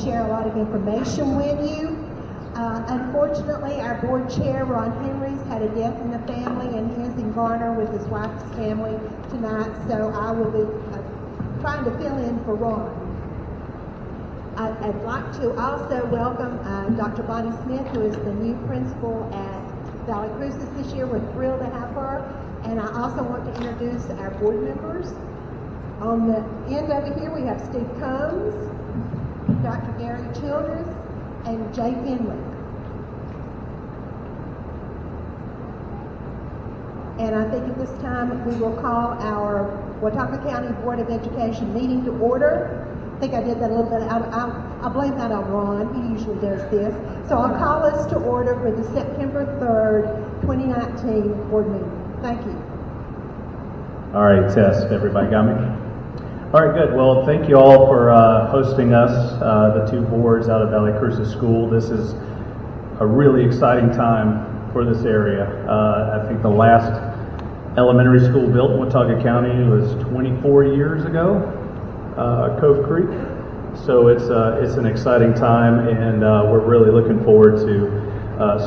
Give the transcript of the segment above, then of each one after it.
share a lot of information with you. Unfortunately, our board chair, Ron Henry's, had a death in the family, and he is in Garner with his wife's family tonight, so I will be trying to fill in for Ron. I'd like to also welcome Dr. Bonnie Smith, who is the new principal at Valle Crucis this year. We're thrilled to have her. And I also want to introduce our board members. On the end over here, we have Steve Combs, Dr. Gary Childress, and Jay Finley. And I think at this time, we will call our Watauga County Board of Education meeting to order. I think I did that a little bit. I blame that on Ron. He usually does this. So I'll call us to order for the September 3rd, 2019 board meeting. Thank you. All right, test. Everybody got me? All right, good. Well, thank you all for hosting us, the two boards out of Valle Crucis School. This is a really exciting time for this area. I think the last elementary school built in Watauga County was 24 years ago, Cove Creek. So it's an exciting time, and we're really looking forward to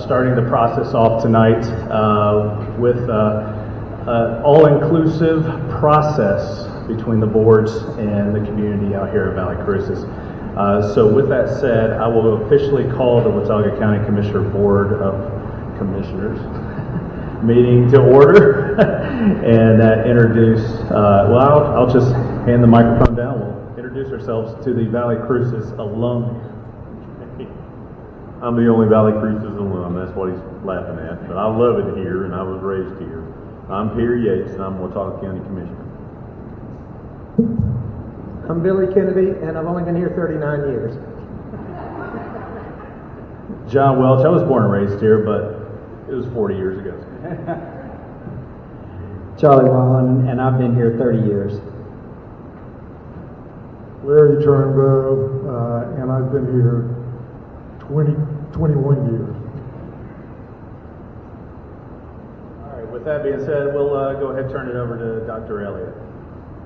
starting the process off tonight with all-inclusive process between the boards and the community out here at Valle Crucis. So with that said, I will officially call the Watauga County Commissioner Board of Commissioners meeting to order and introduce, I'll just hand the microphone down. We'll introduce ourselves to the Valle Crucis alum. I'm the only Valle Crucis alum, that's what he's laughing at, but I love it here and I was raised here. I'm Perry Yates and I'm Watauga County Commissioner. I'm Billy Kennedy and I've only been here 39 years. John Welch, I was born and raised here, but it was 40 years ago. Charlie Wallen, and I've been here 30 years. Larry Turnbow, and I've been here 21 years. All right, with that being said, we'll go ahead and turn it over to Dr. Elliott.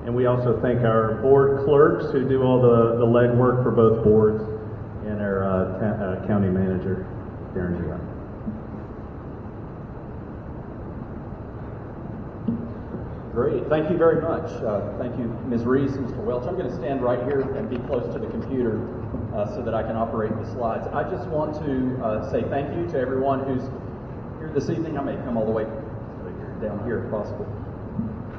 And we also thank our board clerks who do all the legwork for both boards, and our county manager, Darren Young. Great, thank you very much. Thank you, Ms. Reese and Mr. Welch. I'm going to stand right here and be close to the computer so that I can operate the slides. I just want to say thank you to everyone who's here this evening. I may come all the way down here if possible.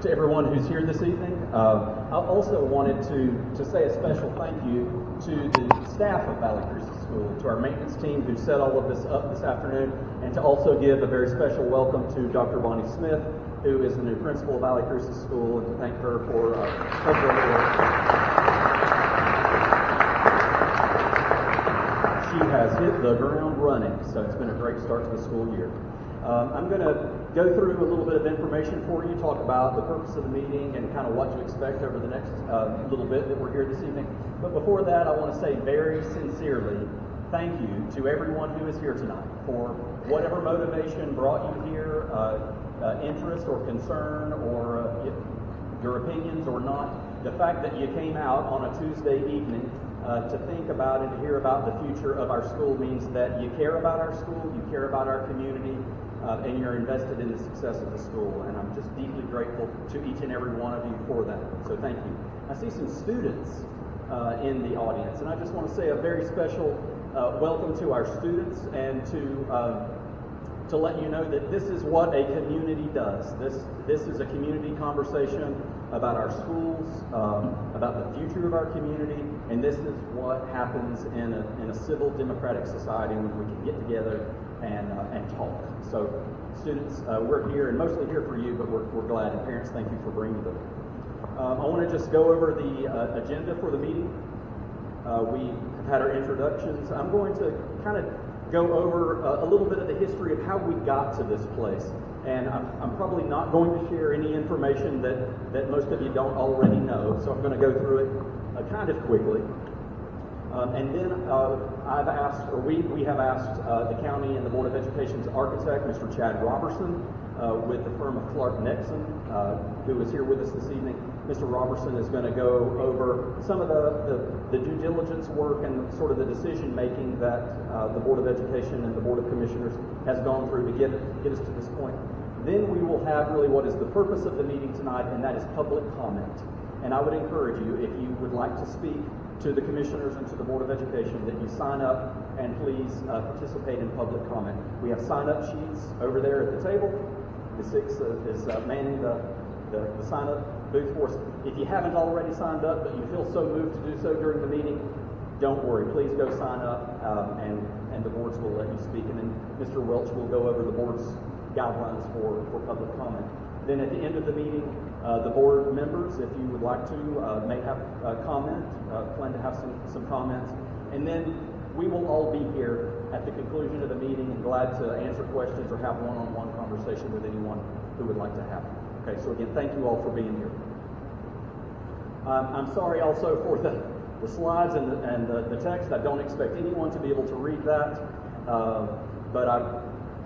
To everyone who's here this evening, I also wanted to say a special thank you to the staff of Valle Crucis School, to our maintenance team who set all of this up this afternoon, and to also give a very special welcome to Dr. Bonnie Smith, who is the new principal of Valle Crucis School, and to thank her for her work. She has hit the ground running, so it's been a great start to the school year. I'm going to go through a little bit of information for you, talk about the purpose of the meeting and kind of what to expect over the next little bit that we're here this evening. But before that, I want to say very sincerely thank you to everyone who is here tonight for whatever motivation brought you here, interest or concern or your opinions or not. The fact that you came out on a Tuesday evening to think about and to hear about the future of our school means that you care about our school, you care about our community, and you're invested in the success of the school. And I'm just deeply grateful to each and every one of you for that. So thank you. I see some students in the audience, and I just want to say a very special welcome to our students and to let you know that this is what a community does. This is a community conversation about our schools, about the future of our community, and this is what happens in a civil democratic society when we can get together and talk. So students, we're here and mostly here for you, but we're glad, and parents, thank you for bringing them. I want to just go over the agenda for the meeting. We have had our introductions. I'm going to kind of go over a little bit of the history of how we got to this place. And I'm probably not going to share any information that most of you don't already know, so I'm going to go through it kind of quickly. And then I've asked, or we have asked the county and the Board of Education's architect, Mr. Chad Robertson, with the firm of Clark Nexon, who is here with us this evening. Mr. Robertson is going to go over some of the due diligence work and sort of the decision making that the Board of Education and the Board of Commissioners has gone through to get us to this point. Then we will have really what is the purpose of the meeting tonight, and that is public comment. And I would encourage you, if you would like to speak to the commissioners and to the Board of Education, that you sign up and please participate in public comment. We have sign-up sheets over there at the table. Ms. Six is manning the sign-up booth for us. If you haven't already signed up, but you feel so moved to do so during the meeting, don't worry. Please go sign up, and the boards will let you speak. And then Mr. Welch will go over the board's guidelines for public comment. Then at the end of the meeting, the board members, if you would like to, may have a comment, plan to have some comments. And then we will all be here at the conclusion of the meeting and glad to answer questions or have one-on-one conversation with anyone who would like to have it. Okay, so again, thank you all for being here. I'm sorry also for the slides and the text. I don't expect anyone to be able to read that, but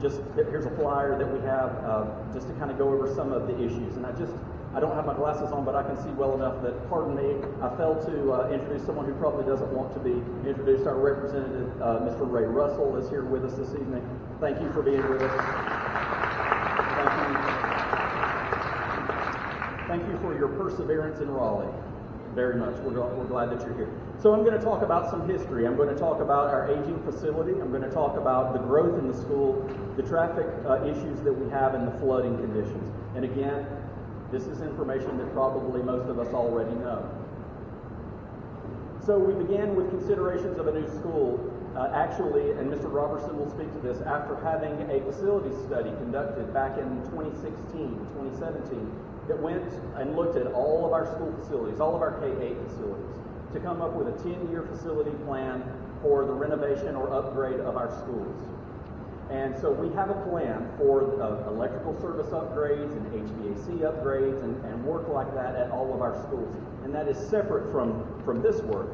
here's a flyer that we have just to kind of go over some of the issues. And I don't have my glasses on, but I can see well enough that, pardon me, I failed to introduce someone who probably doesn't want to be introduced. Our representative, Mr. Ray Russell, is here with us this evening. Thank you for being with us. Thank you for your perseverance in Raleigh. Very much. We're glad that you're here. So I'm going to talk about some history. I'm going to talk about our aging facility. I'm going to talk about the growth in the school, the traffic issues that we have, and the flooding conditions. And again, this is information that probably most of us already know. So we began with considerations of a new school, actually, and Mr. Robertson will speak to this, after having a facilities study conducted back in 2017, that went and looked at all of our school facilities, all of our K-8 facilities, to come up with a 10-year facility plan for the renovation or upgrade of our schools. And so we have a plan for electrical service upgrades and HVAC upgrades and work like that at all of our schools. And that is separate from this work.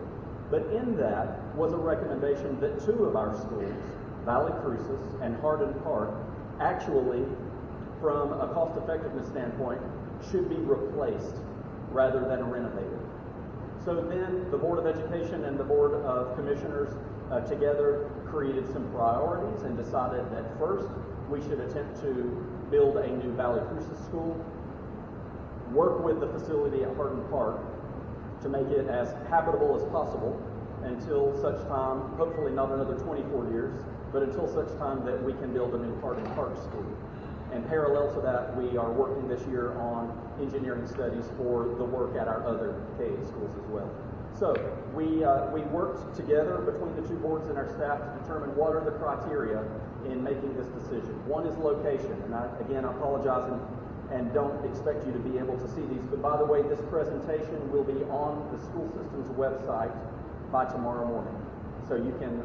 But in that was a recommendation that two of our schools, Valle Crucis and Hardin Park, actually, from a cost-effectiveness standpoint, should be replaced rather than renovated. So then the Board of Education and the Board of Commissioners together created some priorities and decided that first we should attempt to build a new Valle Crucis School, work with the facility at Hardin Park to make it as habitable as possible until such time, hopefully not another 24 years, but until such time that we can build a new Hardin Park School. And parallel to that, we are working this year on engineering studies for the work at our other K-8 schools as well. So we worked together between the two boards and our staff to determine what are the criteria in making this decision. One is location, and I apologize and don't expect you to be able to see these, but by the way, this presentation will be on the school system's website by tomorrow morning. So you can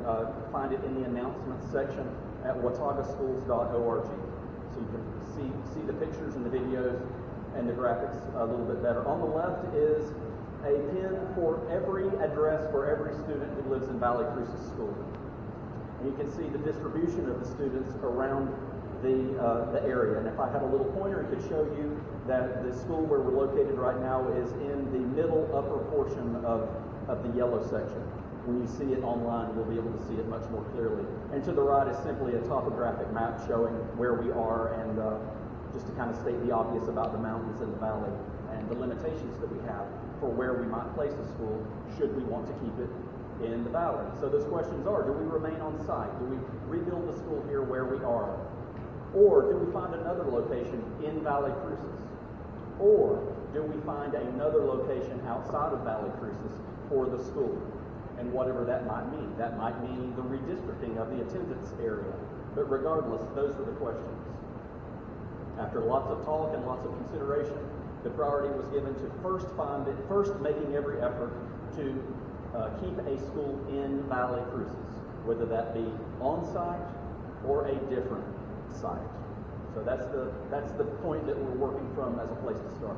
find it in the announcements section at wataugaschools.org. So you can see the pictures and the videos and the graphics a little bit better. On the left is a pin for every address for every student who lives in Valle Crucis School. And you can see the distribution of the students around the area. And if I had a little pointer, it could show you that the school where we're located right now is in the middle upper portion of the yellow section. When you see it online, we'll be able to see it much more clearly. And to the right is simply a topographic map showing where we are and just to kind of state the obvious about the mountains and the valley and the limitations that we have for where we might place the school should we want to keep it in the valley. So those questions are, do we remain on site? Do we rebuild the school here where we are? Or do we find another location in Valle Crucis? Or do we find another location outside of Valle Crucis for the school? And whatever that might mean. That might mean the redistricting of the attendance area. But regardless, those were the questions. After lots of talk and lots of consideration, the priority was given to first making every effort to keep a school in Valle Crucis, whether that be on site or a different site. So that's the point that we're working from as a place to start.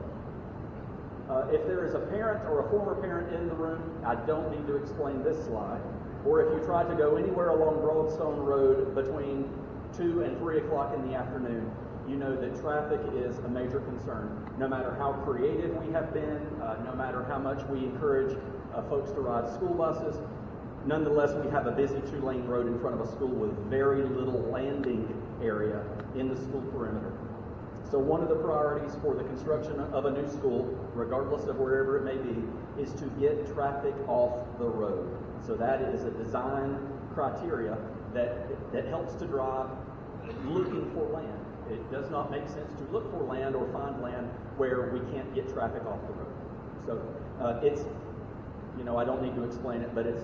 If there is a parent or a former parent in the room, I don't need to explain this slide. Or if you try to go anywhere along Broadstone Road between 2 and 3 o'clock in the afternoon, you know that traffic is a major concern. No matter how creative we have been, no matter how much we encourage folks to ride school buses, nonetheless, we have a busy two-lane road in front of a school with very little landing area in the school perimeter. So one of the priorities for the construction of a new school, regardless of wherever it may be, is to get traffic off the road. So that is a design criteria that helps to drive looking for land. It does not make sense to look for land or find land where we can't get traffic off the road. So it's, I don't need to explain it, but it's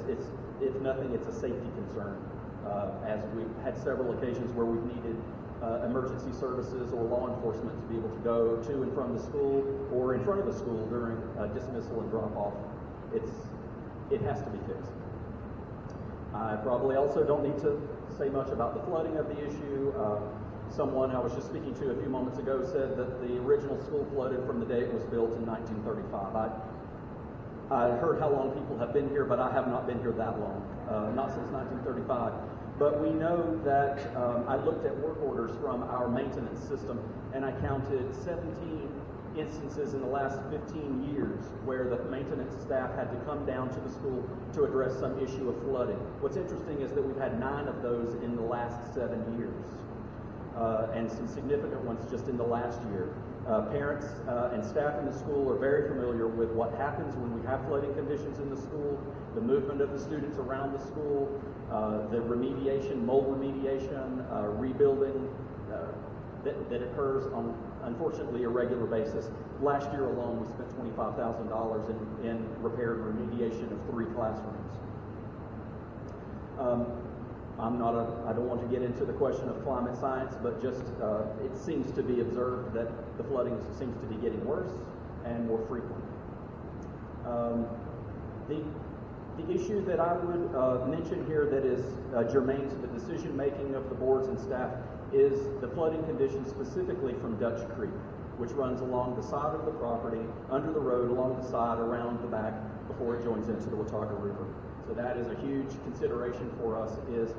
if nothing, it's a safety concern. As we've had several occasions where we've needed emergency services or law enforcement to be able to go to and from the school or in front of the school during dismissal and drop-off, it has to be fixed. I probably also don't need to say much about the flooding of the issue. Someone I was just speaking to a few moments ago said that the original school flooded from the day it was built in 1935. I heard how long people have been here, but I have not been here that long, not since 1935. But we know that I looked at work orders from our maintenance system, and I counted 17 instances in the last 15 years where the maintenance staff had to come down to the school to address some issue of flooding. What's interesting is that we've had 9 of those in the last 7 years, and some significant ones just in the last year. Parents and staff in the school are very familiar with what happens when we have flooding conditions in the school, the movement of the students around the school, the remediation, mold remediation, rebuilding that occurs on, unfortunately, a regular basis. Last year alone, we spent $25,000 in repair and remediation of 3 classrooms. I don't want to get into the question of climate science, but just it seems to be observed that the flooding seems to be getting worse and more frequent. The issue that I would mention here that is germane to the decision making of the boards and staff is the flooding conditions specifically from Dutch Creek, which runs along the side of the property, under the road, along the side, around the back, before it joins into the Watauga River. So that is a huge consideration for us, is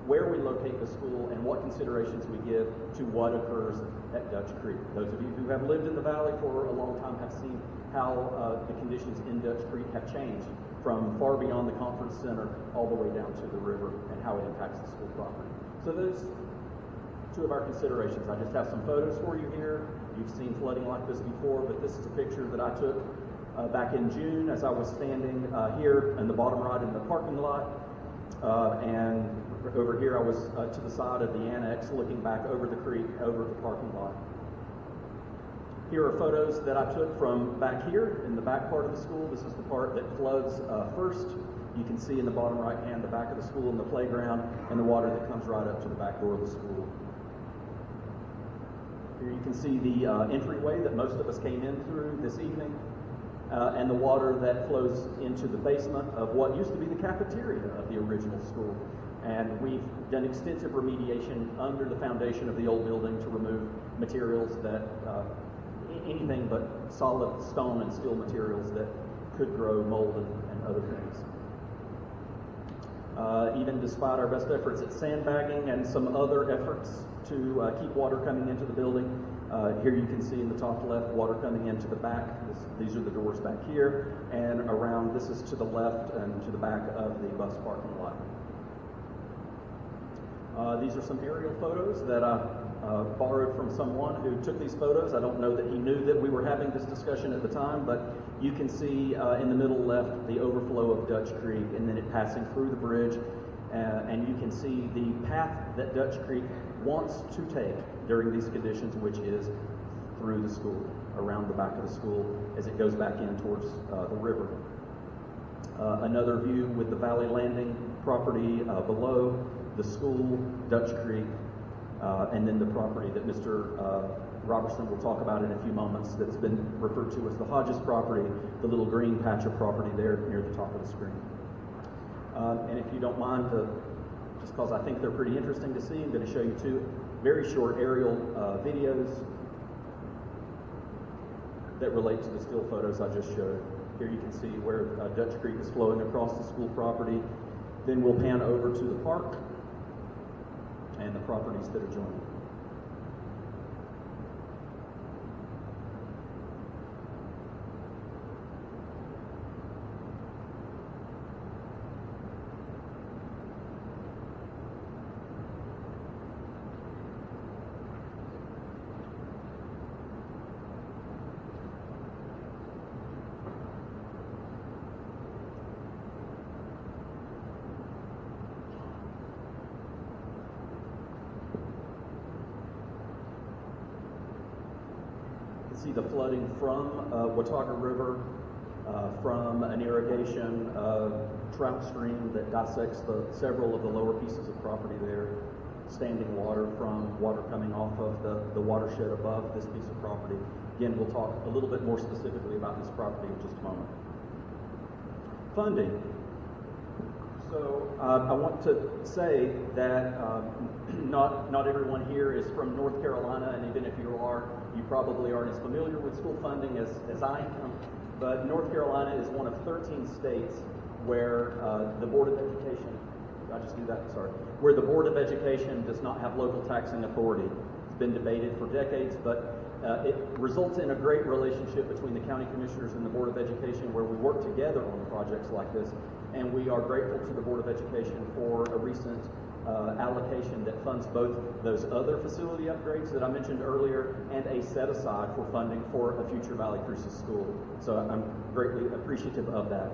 where we locate the school and what considerations we give to what occurs at Dutch Creek. Those of you who have lived in the valley for a long time have seen how the conditions in Dutch Creek have changed from far beyond the conference center all the way down to the river and how it impacts the school property. So those 2 of our considerations. I just have some photos for you here. You've seen flooding like this before, but this is a picture that I took back in June as I was standing here in the bottom right in the parking lot. And over here I was to the side of the annex looking back over the creek, over the parking lot. Here are photos that I took from back here in the back part of the school. This is the part that floods first. You can see in the bottom right hand the back of the school and the playground and the water that comes right up to the back door of the school. Here you can see the entryway that most of us came in through this evening, and the water that flows into the basement of what used to be the cafeteria of the original school. And we've done extensive remediation under the foundation of the old building to remove materials that, anything but solid stone and steel materials that could grow mold and other things. Even despite our best efforts at sandbagging and some other efforts to keep water coming into the building, here you can see in the top left water coming into the back. These are the doors back here, and around, this is to the left and to the back of the bus parking lot. These are some aerial photos that I borrowed from someone who took these photos. I don't know that he knew that we were having this discussion at the time, but you can see in the middle left the overflow of Dutch Creek and then it passing through the bridge, and you can see the path that Dutch Creek wants to take during these conditions, which is through the school, around the back of the school as it goes back in towards the river. Another view with the Valley Landing property below the school, Dutch Creek, and then the property that Mr. Robertson will talk about in a few moments that's been referred to as the Hodges property, the little green patch of property there near the top of the screen. And if you don't mind, just because I think they're pretty interesting to see, I'm going to show you 2 very short aerial videos that relate to the still photos I just showed. Here you can see where Dutch Creek is flowing across the school property. Then we'll pan over to the park and the properties that adjoin. see the flooding from Watauga River, from an irrigation trout stream that dissects several of the lower pieces of property there, standing water from water coming off of the watershed above this piece of property. Again, we'll talk a little bit more specifically about this property in just a moment. Funding. So I want to say that not everyone here is from North Carolina, and even if you are, you probably aren't as familiar with school funding as I am. But North Carolina is one of 13 states where the Board of Education, did I just do that? Sorry. Where the Board of Education does not have local taxing authority. It's been debated for decades, but it results in a great relationship between the county commissioners and the Board of Education where we work together on projects like this. And we are grateful to the Board of Education for a recent allocation that funds both those other facility upgrades that I mentioned earlier and a set aside for funding for a future Valle Crucis School. So I'm greatly appreciative of that.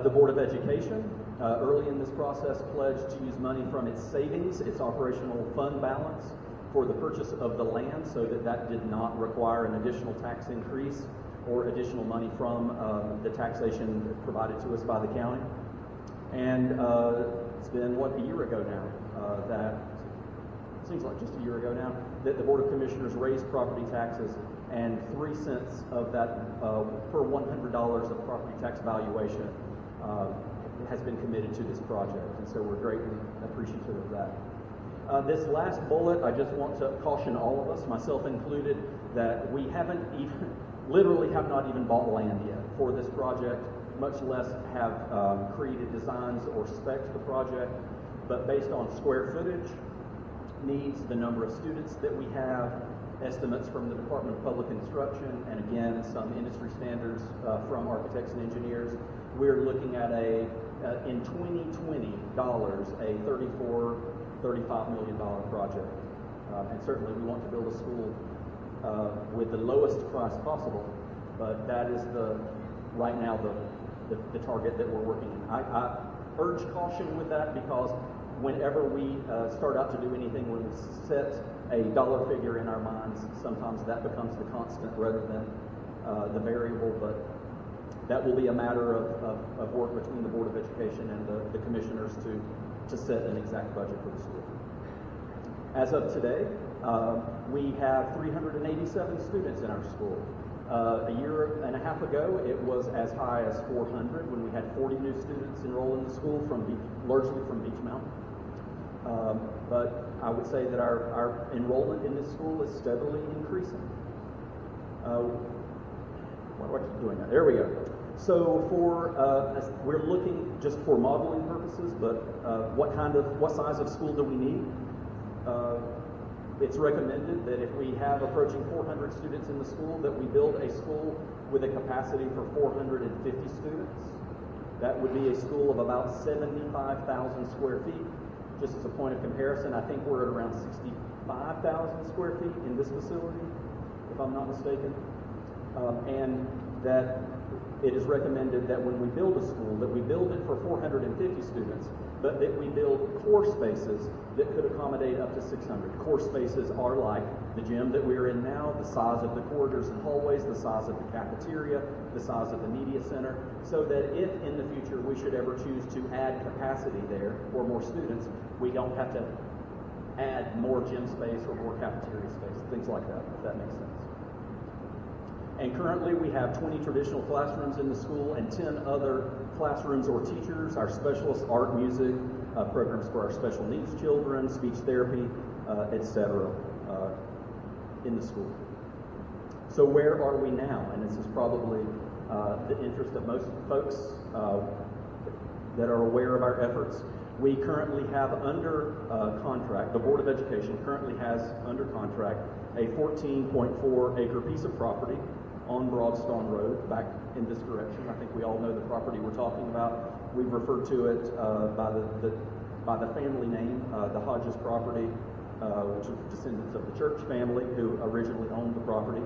The Board of Education, early in this process, pledged to use money from its savings, its operational fund balance, for the purchase of the land so that did not require an additional tax increase or additional money from the taxation provided to us by the county. And it's been, a year ago now, that seems like just a year ago now, that the Board of Commissioners raised property taxes, and 3 cents of that per $100 of property tax valuation has been committed to this project. And so we're greatly appreciative of that. This last bullet, I just want to caution all of us, myself included, that we literally have not even bought land yet for this project, much less have created designs or spec'd the project. But based on square footage, needs, the number of students that we have, estimates from the Department of Public Instruction, and again, some industry standards from architects and engineers, we're looking at in 2020 dollars, a $35 million project. And certainly we want to build a school with the lowest price possible, but that is right now the target that we're working in. I urge caution with that because whenever we start out to do anything, when we set a dollar figure in our minds, sometimes that becomes the constant rather than the variable, but that will be a matter of work between the Board of Education and the commissioners to set an exact budget for the school. As of today, we have 387 students in our school. A year and a half ago, it was as high as 400 when we had 40 new students enroll in the school, largely from Beach Mountain. But I would say that our enrollment in this school is steadily increasing. Why do I keep doing that? There we go. So we're looking just for modeling purposes, but what size of school do we need? It's recommended that if we have approaching 400 students in the school, that we build a school with a capacity for 450 students. That would be a school of about 75,000 square feet. Just as a point of comparison, I think we're at around 65,000 square feet in this facility, if I'm not mistaken. And that it is recommended that when we build a school, that we build it for 450 students, but that we build core spaces that could accommodate up to 600. Core spaces are like the gym that we're in now, the size of the corridors and hallways, the size of the cafeteria, the size of the media center, so that if in the future we should ever choose to add capacity there or more students, we don't have to add more gym space or more cafeteria space, things like that, if that makes sense. And currently we have 20 traditional classrooms in the school and 10 other classrooms or teachers, our specialists, art, music, programs for our special needs children, speech therapy, etc. In the school. So where are we now? And this is probably the interest of most folks that are aware of our efforts. We currently have under contract, the Board of Education currently has under contract a 14.4 acre piece of property on Broadstone Road, back in this direction. I think we all know the property we're talking about. We've referred to it by the family name, the Hodges property, which is descendants of the church family who originally owned the property.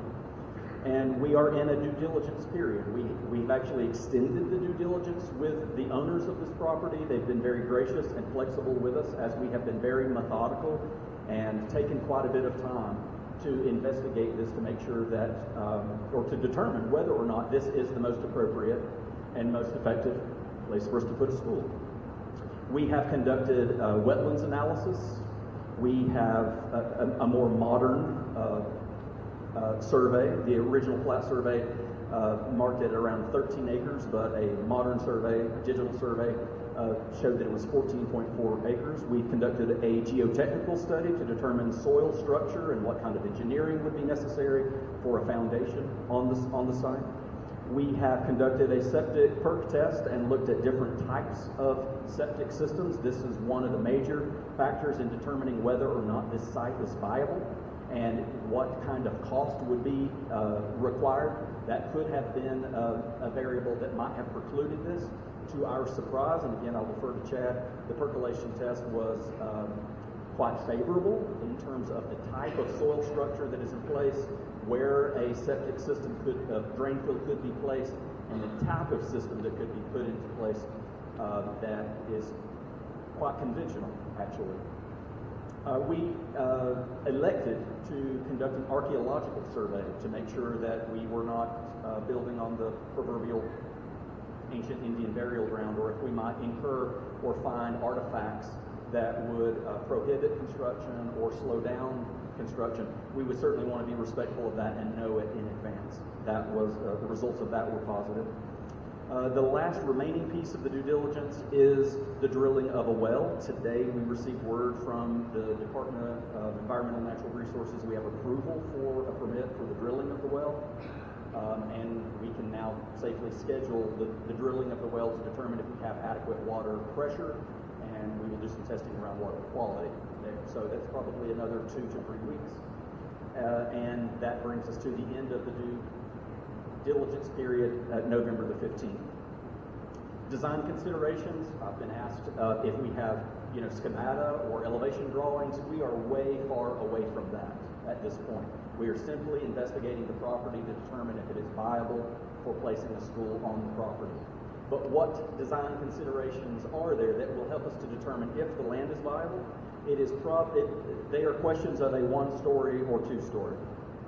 And we are in a due diligence period. We've actually extended the due diligence with the owners of this property. They've been very gracious and flexible with us as we have been very methodical and taken quite a bit of time to investigate this to make sure that, or to determine whether or not this is the most appropriate and most effective place for us to put a school. We have conducted wetlands analysis. We have a more modern survey. The original plat survey marked it around 13 acres, but a modern survey, a digital survey, showed that it was 14.4 acres. We conducted a geotechnical study to determine soil structure and what kind of engineering would be necessary for a foundation on the site. We have conducted a septic perk test and looked at different types of septic systems. This is one of the major factors in determining whether or not this site is viable and what kind of cost would be required. That could have been a variable that might have precluded this. To our surprise, and again I'll defer to Chad, the percolation test was quite favorable in terms of the type of soil structure that is in place, where a septic system drain field could be placed, and the type of system that could be put into place that is quite conventional, actually. We elected to conduct an archaeological survey to make sure that we were not building on the proverbial ancient Indian burial ground, or if we might incur or find artifacts that would prohibit construction or slow down construction, we would certainly want to be respectful of that and know it in advance. That was the results of that were positive. The last remaining piece of the due diligence is the drilling of a well. Today we received word from the Department of Environmental and Natural Resources. We have approval for a permit for the drilling of the well. And we can now safely schedule the drilling of the well to determine if we have adequate water pressure, and we will do some testing around water quality there. So that's probably another 2 to 3 weeks. And that brings us to the end of the due diligence period at November the 15th. Design considerations, I've been asked if we have schemata or elevation drawings. We are way far away from that at this point. We are simply investigating the property to determine if it is viable for placing a school on the property. But what design considerations are there that will help us to determine if the land is viable? They are questions of a 1-story or 2-story.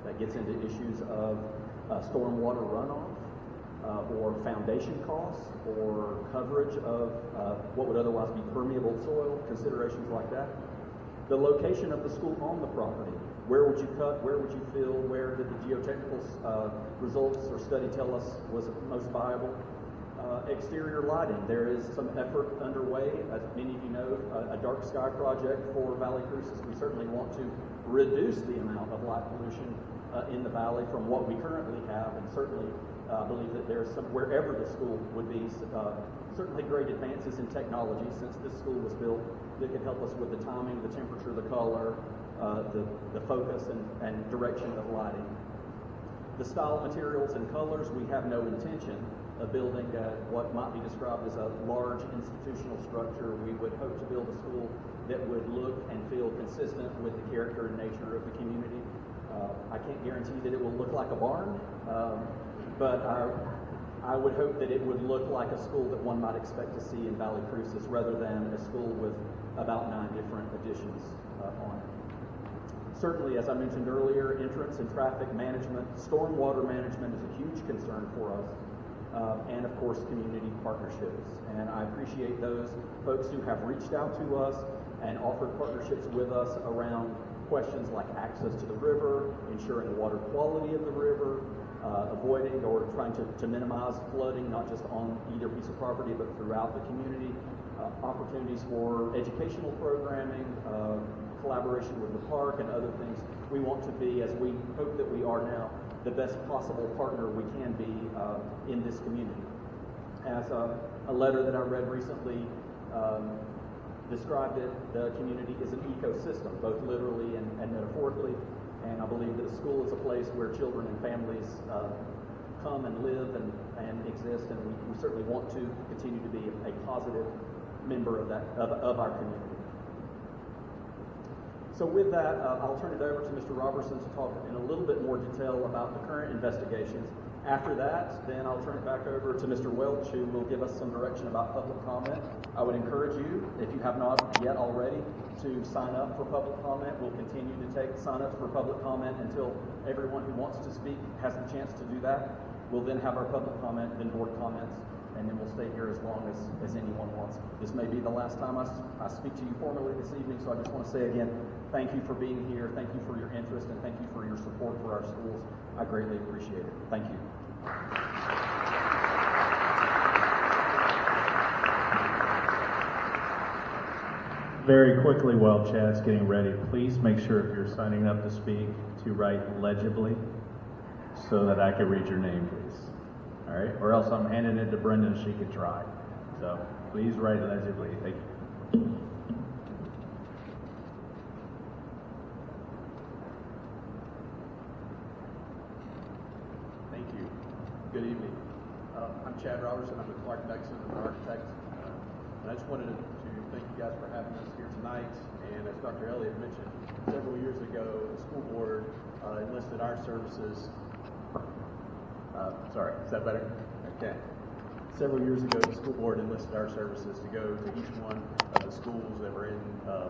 That gets into issues of stormwater runoff, or foundation costs, or coverage of what would otherwise be permeable soil, considerations like that. The location of the school on the property. Where would you cut? Where would you fill? Where did the geotechnical results or study tell us was most viable? Exterior lighting. There is some effort underway, as many of you know, a dark sky project for Valle Crucis. We certainly want to reduce the amount of light pollution in the valley from what we currently have, and certainly believe that there's some, wherever the school would be, certainly great advances in technology since this school was built that can help us with the timing, the temperature, the color, the focus and direction of lighting. The style, materials, and colors, we have no intention of building what might be described as a large institutional structure. We would hope to build a school that would look and feel consistent with the character and nature of the community. I can't guarantee that it will look like a barn, but I would hope that it would look like a school that one might expect to see in Valle Crucis rather than a school with about 9 different additions on it. Certainly, as I mentioned earlier, entrance and traffic management, stormwater management is a huge concern for us, and of course, community partnerships. And I appreciate those folks who have reached out to us and offered partnerships with us around questions like access to the river, ensuring water quality of the river, avoiding or trying to minimize flooding, not just on either piece of property, but throughout the community, opportunities for educational programming, collaboration with the park and other things. We want to be, as we hope that we are now, the best possible partner we can be in this community. As a letter that I read recently described it, the community is an ecosystem, both literally and metaphorically, and I believe that a school is a place where children and families come and live and exist, and we certainly want to continue to be a positive member of our community. So with that, I'll turn it over to Mr. Robertson to talk in a little bit more detail about the current investigations After that, then I'll turn it back over to Mr. Welch, who will give us some direction about public comment. I would encourage you, if you have not yet already, to sign up for public comment. We'll continue to take sign-ups for public comment until everyone who wants to speak has the chance to do that. We'll then have our public comment, then board comments, and then we'll stay here as long as anyone wants. This may be the last time I speak to you formally this evening, so I just want to say again, thank you for being here, thank you for your interest, and thank you for your support for our schools. I greatly appreciate it. Thank you. Very quickly, while Chad's getting ready, please make sure if you're signing up to speak to write legibly so that I can read your name, please. All right? Or else I'm handing it to Brenda and she can try. So please write legibly. Thank you. Thank you. Good evening. I'm Chad Robertson. I'm with Clark Nexon. I'm an architect. And I just wanted to thank you guys for having us here tonight. And as Dr. Elliott mentioned, several years ago, the school board enlisted our services. Sorry, is that better? Okay. Several years ago, the school board enlisted our services to go to each one of the schools that were in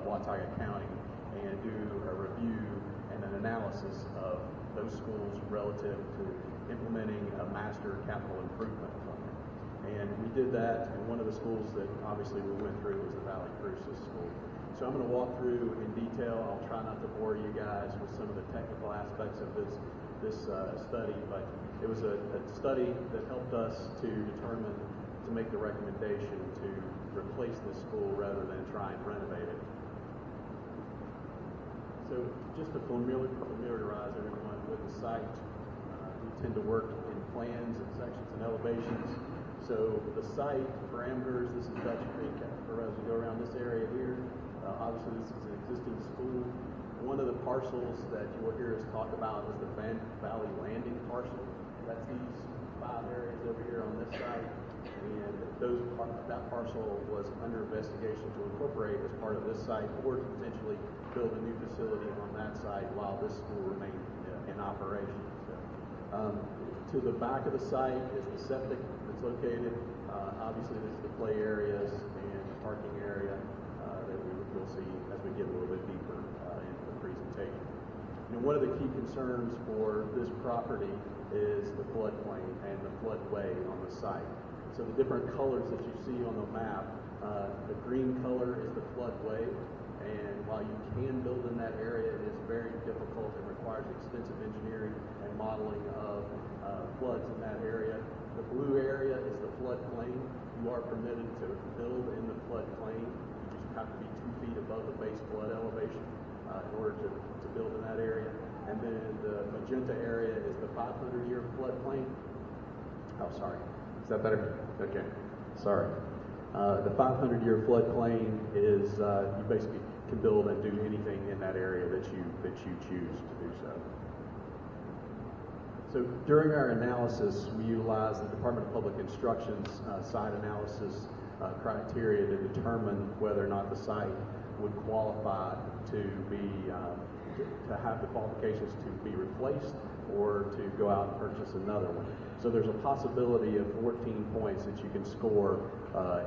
Watauga County and do a review and an analysis of those schools relative to implementing a master capital improvement plan. And we did that, and one of the schools that obviously we went through was the Valle Crucis School. So I'm going to walk through in detail. I'll try not to bore you guys with some of the technical aspects of this study, but it was a study that helped us to determine, to make the recommendation to replace this school rather than try and renovate it. So just to familiarize everyone with the site, we tend to work in plans and sections and elevations. So the site parameters, this is Dutch Creek, as we go around this area here. Obviously this is an existing school. One of the parcels that you will hear us talk about is the Valley Landing parcel. That's these 5 areas over here on this side. And that parcel was under investigation to incorporate as part of this site or to potentially build a new facility on that site while this school remained in operation. So, to the back of the site is the septic that's located. Obviously this is the play areas and the parking area that we'll see as we get a little bit deeper into the presentation. And one of the key concerns for this property is the floodplain and the floodway on the site. So the different colors that you see on the map, the green color is the floodway, and while you can build in that area, it is very difficult and requires extensive engineering and modeling of floods in that area. The blue area is the floodplain. You are permitted to build in the floodplain. You just have to be 2 feet above the base flood elevation in order to build in that area. And then the magenta area is the 500-year floodplain. Oh, sorry. Is that better? Okay. Sorry. The 500-year floodplain is you basically can build and do anything in that area that you choose to do so. So during our analysis, we utilized the Department of Public Instruction's site analysis criteria to determine whether or not the site would qualify to have the qualifications to be replaced or to go out and purchase another one. So there's a possibility of 14 points that you can score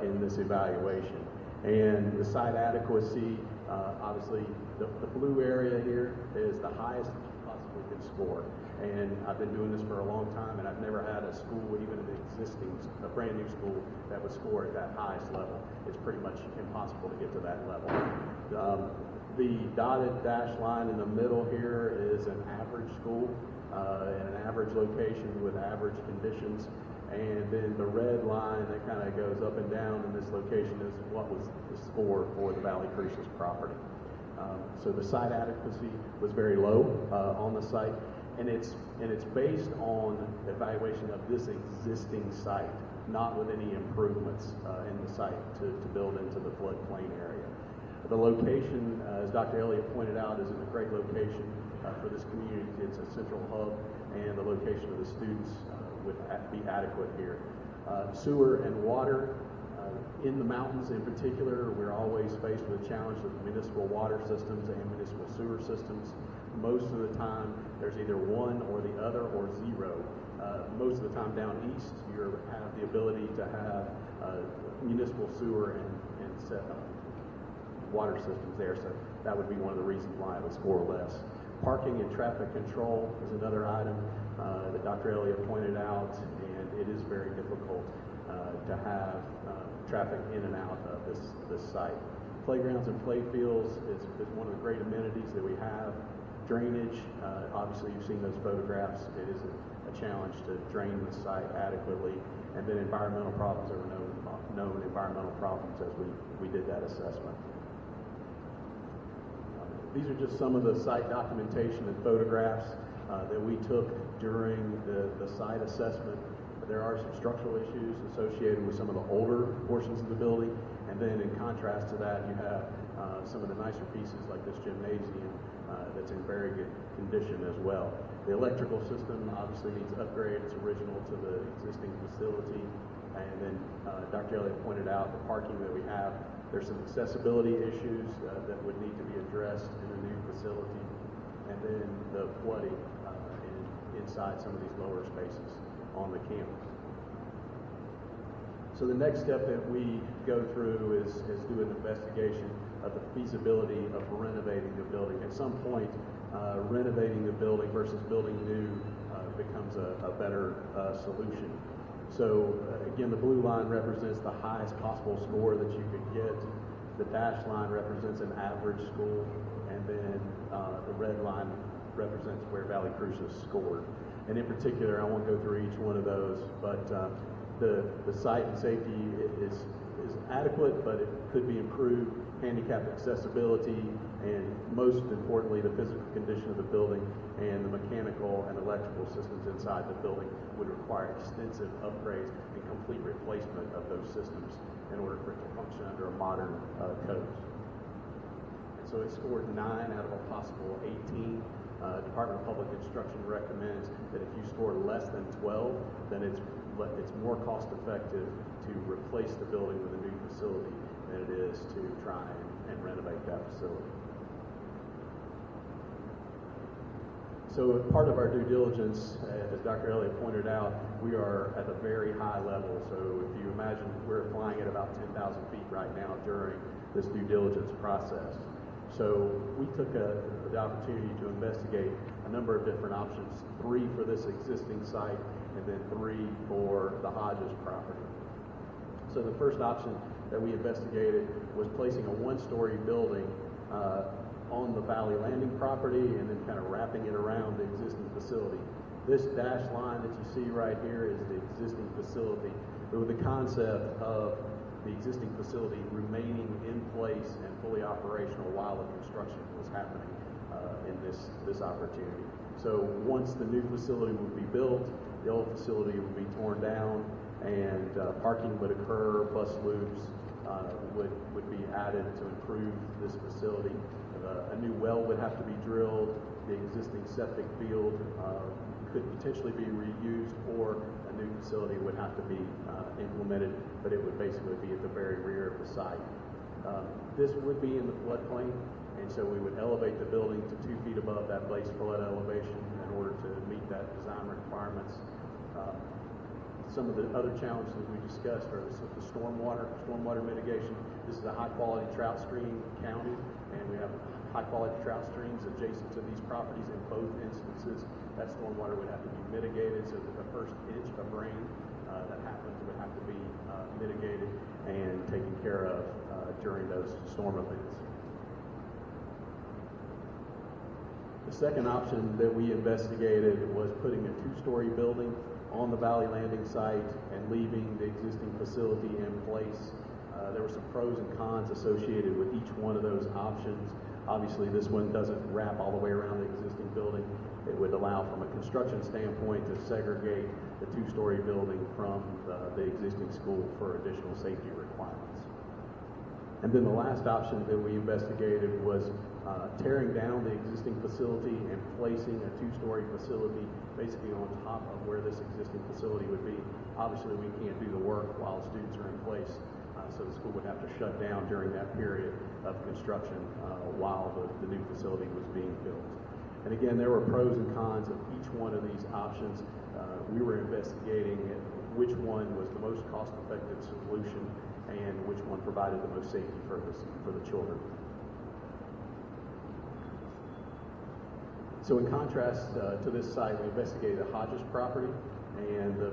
in this evaluation. And the site adequacy, obviously the blue area here is the highest that you possibly can score. And I've been doing this for a long time, and I've never had a school, even a brand new school, that would score at that highest level. It's pretty much impossible to get to that level. The dotted dash line in the middle here is an average school in an average location with average conditions. And then the red line that kind of goes up and down in this location is what was the score for the Valle Crucis property. So the site adequacy was very low on the site, and it's based on evaluation of this existing site, not with any improvements in the site to build into the floodplain area. The location, as Dr. Elliott pointed out, is in a great location for this community. It's a central hub, and the location of the students would be adequate here. Sewer and water. In the mountains in particular, we're always faced with the challenge of municipal water systems and municipal sewer systems. Most of the time, there's either one or the other or zero Most of the time down east, you have the ability to have municipal sewer and water systems there, so that would be one of the reasons why it would score less. Parking and traffic control is another item that Dr. Elliott pointed out, and it is very difficult to have traffic in and out of this site. Playgrounds and play fields is one of the great amenities that we have. Drainage, obviously you've seen those photographs. It is a challenge to drain the site adequately. And then environmental problems, there were known environmental problems as we did that assessment. These are just some of the site documentation and photographs that we took during the site assessment. There are some structural issues associated with some of the older portions of the building, and then in contrast to that, you have some of the nicer pieces like this gymnasium that's in very good condition as well. The electrical system obviously needs upgrade. It's original to the existing facility, and then Dr. Elliott pointed out the parking that we have. There's some accessibility issues that would need to be addressed in the new facility, and then the flooding inside some of these lower spaces on the campus. So the next step that we go through is do an investigation of the feasibility of renovating the building. At some point, renovating the building versus building new becomes a better solution. So again, the blue line represents the highest possible score that you could get. The dashed line represents an average school, and then the red line represents where Valle Crucis scored. And in particular, I won't go through each one of those, but the site and safety is adequate, but it could be improved. Handicap accessibility, and most importantly, the physical condition of the building and the mechanical and electrical systems inside the building would require extensive upgrades and complete replacement of those systems in order for it to function under a modern code. And so it scored 9 out of a possible 18. Department of Public Instruction recommends that if you score less than 12, then it's more cost effective to replace the building with a new facility than it is to try and renovate that facility. So part of our due diligence, as Dr. Elliott pointed out, we are at a very high level. So if you imagine we're flying at about 10,000 feet right now during this due diligence process. So we took the opportunity to investigate a number of different options, 3 for this existing site and then 3 for the Hodges property. So the first option that we investigated was placing a 1-story building on the Valley Landing property and then kind of wrapping it around the existing facility. This dashed line that you see right here is the existing facility, but with the concept of the existing facility remaining in place and fully operational while the construction was happening in this opportunity. So once the new facility would be built, the old facility would be torn down, and parking would occur, bus loops would be added to improve this facility. A new well would have to be drilled. The existing septic field could potentially be reused, or a new facility would have to be implemented, but it would basically be at the very rear of the site. This would be in the floodplain, and so we would elevate the building to 2 feet above that base flood elevation in order to meet that design requirements. Some of the other challenges we discussed are the stormwater mitigation. This is a high-quality trout stream county, and we have high-quality trout streams adjacent to these properties. In both instances, that stormwater would have to be mitigated, so that the first inch of rain that happens would have to be mitigated and taken care of during those storm events. The second option that we investigated was putting a 2-story building on the Valley Landing site and leaving the existing facility in place. There were some pros and cons associated with each one of those options. Obviously, this one doesn't wrap all the way around the existing building. It would allow, from a construction standpoint, to segregate the 2-story building from the existing school for additional safety requirements. And then the last option that we investigated was tearing down the existing facility and placing a 2-story facility basically on top of where this existing facility would be. Obviously, we can't do the work while students are in place, so the school would have to shut down during that period of construction while the new facility was being built. And again, there were pros and cons of each one of these options. We were investigating which one was the most cost-effective solution and which one provided the most safety for the children. So in contrast to this site, we investigated the Hodges property, and the